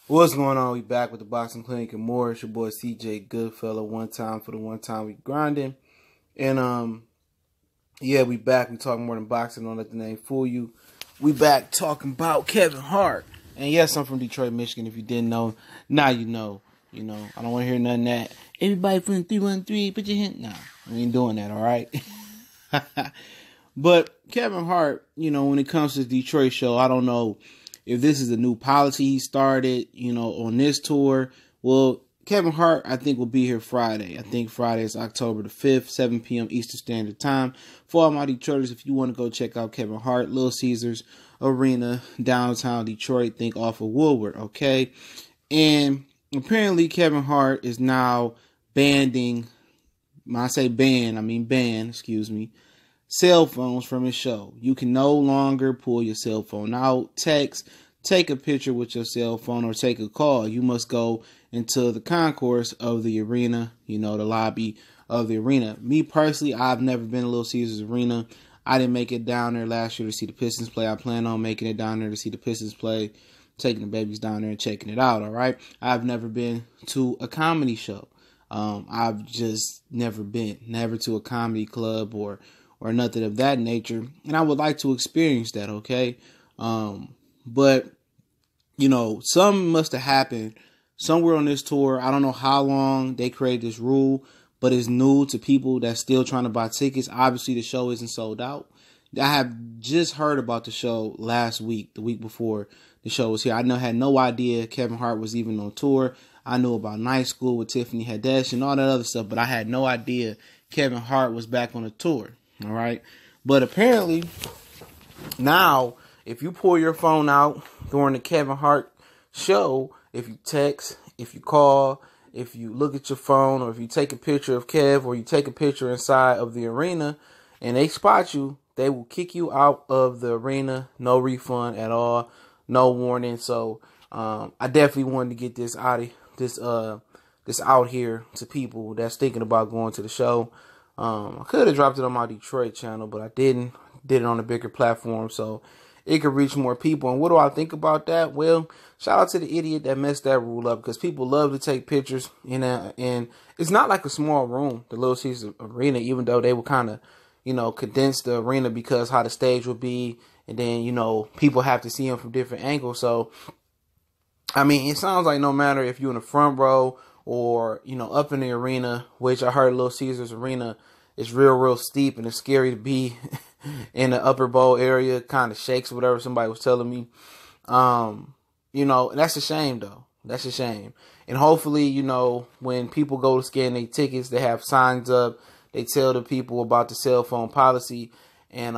What's going on? We back with the Boxing Clinic and more. It's your boy CJ Goodfella. One time for the one time we grinding. And yeah, we back. We talking more than boxing. Don't let the name fool you. We back talking about Kevin Hart. And yes, I'm from Detroit, Michigan. If you didn't know, now you know. You know, I don't want to hear nothing that everybody from 313, put your hand. Nah, we ain't doing that, all right? But Kevin Hart, you know, when it comes to the Detroit show, I don't know if this is a new policy he started, you know, on this tour. Well, Kevin Hart, I think, will be here Friday. I think Friday is October the 5th, 7 p.m. Eastern Standard Time. For all my Detroiters, if you want to go check out Kevin Hart, Little Caesars Arena, downtown Detroit, think off of Woodward, okay? And apparently Kevin Hart is now banning, when I say ban, I mean ban, excuse me, cell phones from his show. You can no longer pull your cell phone out, text, take a picture with your cell phone, or take a call. You must go into the concourse of the arena, you know, the lobby of the arena. Me personally, I've never been to Little Caesars Arena. I didn't make it down there last year to see the Pistons play. I plan on making it down there to see the Pistons play, taking the babies down there and checking it out, all right? I've never been to a comedy show. I've just never been, never to a comedy club or nothing of that nature. And I would like to experience that, okay? But, you know, something must have happened somewhere on this tour. I don't know how long they created this rule, but it's new to people that's still trying to buy tickets. Obviously, the show isn't sold out. I have just heard about the show last week, the week before the show was here. Had no idea Kevin Hart was even on tour. I knew about Night School with Tiffany Haddish and all that other stuff, but I had no idea Kevin Hart was back on the tour. All right. But apparently now, if you pull your phone out during the Kevin Hart show, if you text, if you call, if you look at your phone, or if you take a picture of Kev, or you take a picture inside of the arena and they spot you, they will kick you out of the arena. No refund at all. No warning. So I definitely wanted to get this out here to people that's thinking about going to the show. I could have dropped it on my Detroit channel, but I didn't. Did it on a bigger platform so it could reach more people. And what do I think about that? Well, shout out to the idiot that messed that rule up, because people love to take pictures and it's not like a small room, the Little Caesars Arena, even though they would kind of, you know, condense the arena because how the stage would be, and then, you know, people have to see them from different angles. So, I mean, it sounds like no matter if you're in the front row or, you know, up in the arena, which I heard Little Caesars Arena is real steep and it's scary to be in the upper bowl area, kind of shakes or whatever somebody was telling me. You know, that's a shame though. That's a shame. And hopefully, you know, when people go to scan their tickets, they have signs up. They tell the people about the cell phone policy. And,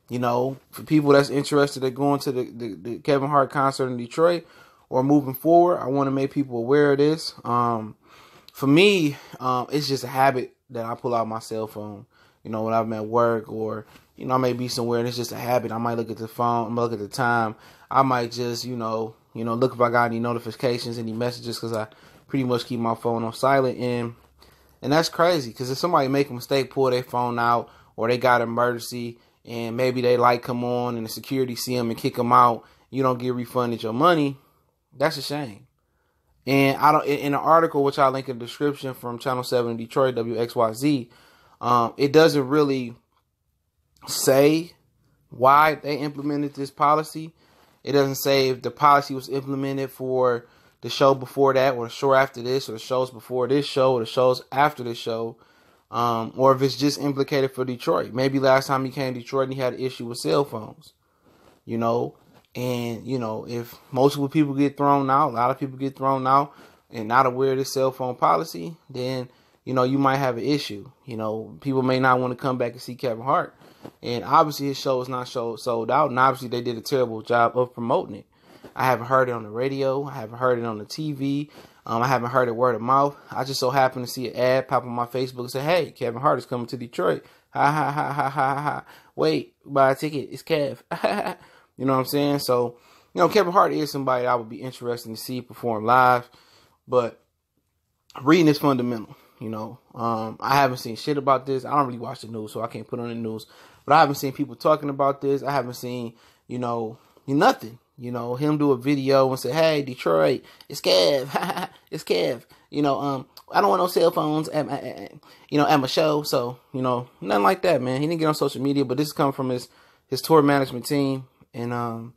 you know, for people that's interested in going to the Kevin Hart concert in Detroit or moving forward, I want to make people aware of this. For me, it's just a habit that I pull out my cell phone, you know, when I'm at work, or, you know, I may be somewhere and it's just a habit. I might look at the phone, I might look at the time. I might just, you know, look if I got any notifications, any messages, because I pretty much keep my phone on silent. And that's crazy, because if somebody make a mistake, pull their phone out, or they got an emergency, and maybe they light come on and the security see them and kick them out, you don't get refunded your money, that's a shame. And in an article, which I'll link in the description, from Channel 7 Detroit, WXYZ, it doesn't really say why they implemented this policy. It doesn't say if the policy was implemented for the show before that, or the show after this, or the shows before this show, or the shows after this show, or if it's just implicated for Detroit. Maybe last time he came to Detroit and he had an issue with cell phones, you know. And, you know, if multiple people get thrown out, a lot of people get thrown out and not aware of this cell phone policy, then, you know, you might have an issue. You know, people may not want to come back and see Kevin Hart. And obviously his show is not sold out. And obviously they did a terrible job of promoting it. I haven't heard it on the radio. I haven't heard it on the TV. I haven't heard it word of mouth. I just so happened to see an ad pop on my Facebook and say, hey, Kevin Hart is coming to Detroit. Ha, ha, ha, ha, ha, ha. Wait, buy a ticket. It's Kev. You know what I'm saying? So, you know, Kevin Hart is somebody I would be interested to see perform live. But reading is fundamental, you know. I haven't seen shit about this. I don't really watch the news, so I can't put on the news. But I haven't seen people talking about this. I haven't seen, you know, nothing. You know, him do a video and say, "Hey, Detroit, it's Kev, it's Kev." You know, I don't want no cell phones at my, at my show. So, nothing like that, man. He didn't get on social media, but this is coming from his tour management team, and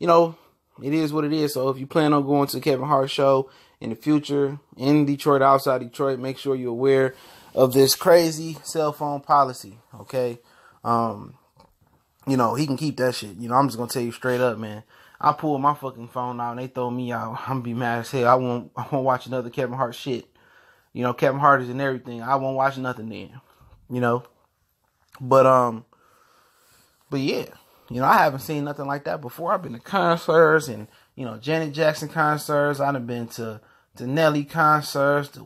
it is what it is. So if you plan on going to the Kevin Hart show in the future in Detroit, outside Detroit, make sure you're aware of this crazy cell phone policy. Okay, he can keep that shit. I'm just gonna tell you straight up, man. I pull my fucking phone out and they throw me out, I'm gonna be mad as hell. I won't watch another Kevin Hart shit. Kevin Hart is in everything. I won't watch nothing then. But yeah. I haven't seen nothing like that before. I've been to concerts and, Janet Jackson concerts. I've been to Nelly concerts, to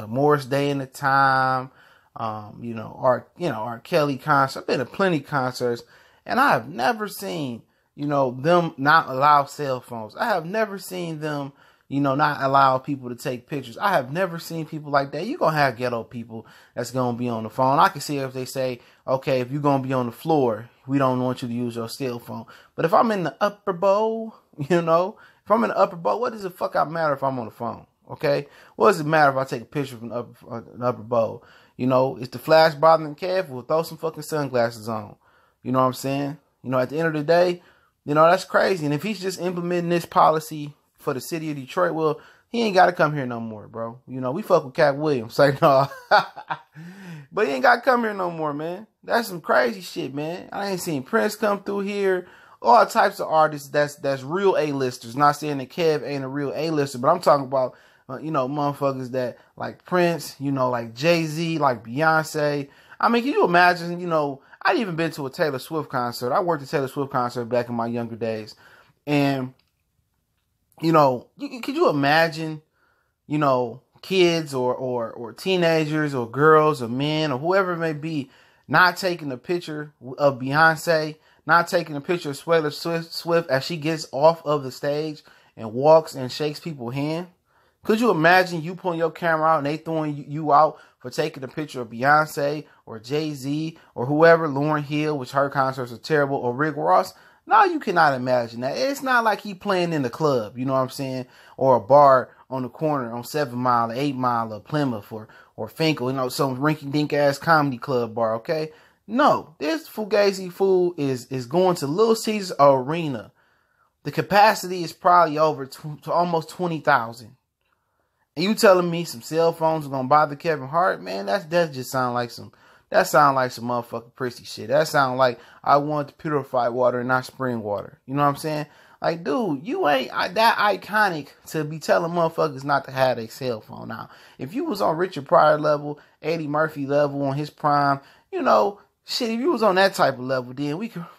Morris Day in the Time, R. Kelly concerts. I've been to plenty of concerts, and I have never seen, them not allow cell phones. I have never seen them, not allow people to take pictures. I have never seen people like that. You're going to have ghetto people that's going to be on the phone. I can see if they say, okay, if you're going to be on the floor, we don't want you to use your cell phone. But if I'm in the upper bowl, if I'm in the upper bowl, what does the fuck matter if I'm on the phone? Okay? What does it matter if I take a picture from the upper bowl? Is the flash bothering Kev? We'll throw some fucking sunglasses on. You know what I'm saying? At the end of the day, that's crazy. And if he's just implementing this policy for the city of Detroit, well, he ain't got to come here no more, bro. We fuck with Cat Williams. Say no. But he ain't got to come here no more, man. That's some crazy shit, man. I ain't seen Prince come through here. All types of artists that's real A-listers. Not saying that Kev ain't a real A-lister, but I'm talking about, motherfuckers that like Prince, like Jay-Z, like Beyonce. I mean, can you imagine, I'd even been to a Taylor Swift concert. I worked at Taylor Swift concert back in my younger days. And, could you imagine, kids or teenagers or girls or men or whoever it may be not taking a picture of Beyonce, not taking a picture of Taylor Swift as she gets off of the stage and walks and shakes people's hand? Could you imagine you pulling your camera out and they throwing you out for taking a picture of Beyonce or Jay-Z or whoever, Lauryn Hill, which her concerts are terrible, or Rick Ross? No, you cannot imagine that. It's not like he playing in the club, you know what I'm saying? Or a bar on the corner on 7 Mile or 8 Mile or Plymouth or Finkel, some rinky-dink ass comedy club bar, okay? No, this Fugazi fool is going to Little Caesars Arena. The capacity is probably over to almost 20,000. And you telling me some cell phones are gonna bother Kevin Hart? Man, that just sound like some motherfucking prissy shit. That sound like I want to purify water and not spring water. You know what I'm saying? Like, dude, you ain't that iconic to be telling motherfuckers not to have a cell phone. Now, if you was on Richard Pryor level, Eddie Murphy level on his prime, shit, if you was on that type of level, then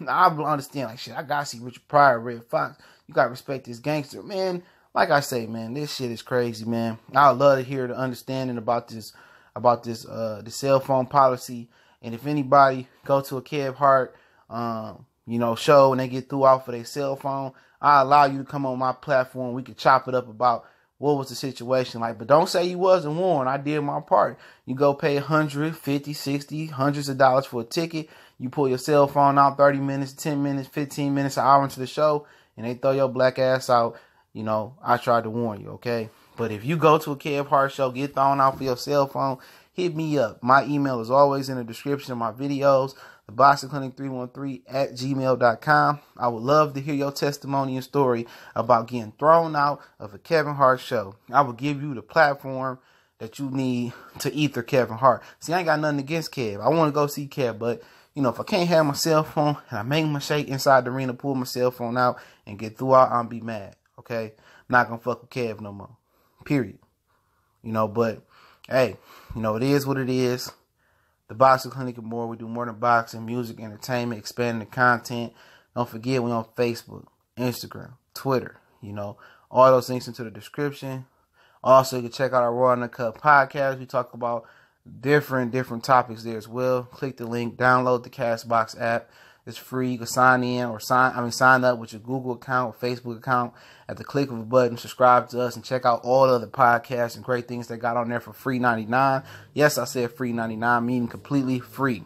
I would understand, like, shit, I gotta see Richard Pryor, Red Fox. You gotta respect this gangster, man. Like I say, man, this shit is crazy, man. I would love to hear the understanding about this the cell phone policy. And if anybody go to a Kev Hart, show and they get threw out for their cell phone, I allow you to come on my platform. We could chop it up about what was the situation like. But don't say you wasn't warned. I did my part. You go pay 100, 50, 60, hundreds of dollars for a ticket. You pull your cell phone out 30 minutes, 10 minutes, 15 minutes, an hour into the show, and they throw your black ass out. I tried to warn you, okay? But if you go to a Kev Hart show, get thrown out for your cell phone, hit me up. My email is always in the description of my videos, theboxingclinic313@gmail.com. I would love to hear your testimony and story about getting thrown out of a Kevin Hart show. I will give you the platform that you need to ether Kevin Hart. See, I ain't got nothing against Kev. I want to go see Kev, but if I can't have my cell phone and I make my shake inside the arena, pull my cell phone out and get through out, I'll be mad. Okay, I'm not gonna fuck with Kev no more. Period. But hey, it is what it is. The Boxing Clinic and more. We do more than boxing, music, entertainment, expanding the content. Don't forget, we on Facebook, Instagram, Twitter. All those links into the description. Also, you can check out our Raw and the Cut podcast. We talk about different topics there as well. Click the link, download the Castbox app. It's free. You can sign in or sign up with your Google account or Facebook account at the click of a button. Subscribe to us and check out all the other podcasts and great things they got on there for free 99. Yes, I said free 99, meaning completely free.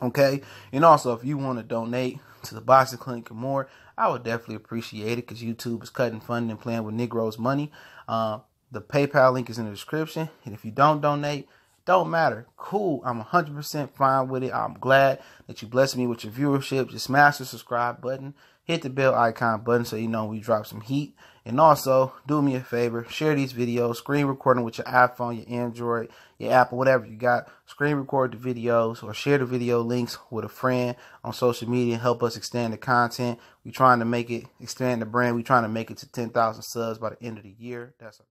Okay? And also, if you want to donate to the boxing clinic and more, I would definitely appreciate it, because YouTube is cutting funding and playing with Negroes' money. The PayPal link is in the description. And if you don't donate, don't matter. Cool. I'm 100% fine with it. I'm glad that you blessed me with your viewership. Just smash the subscribe button. Hit the bell icon button so you know we drop some heat. And also, do me a favor. Share these videos. Screen recording with your iPhone, your Android, your Apple, whatever you got. Screen record the videos or share the video links with a friend on social media. Help us extend the content. We're trying to make it, expand the brand. We're trying to make it to 10,000 subs by the end of the year. That's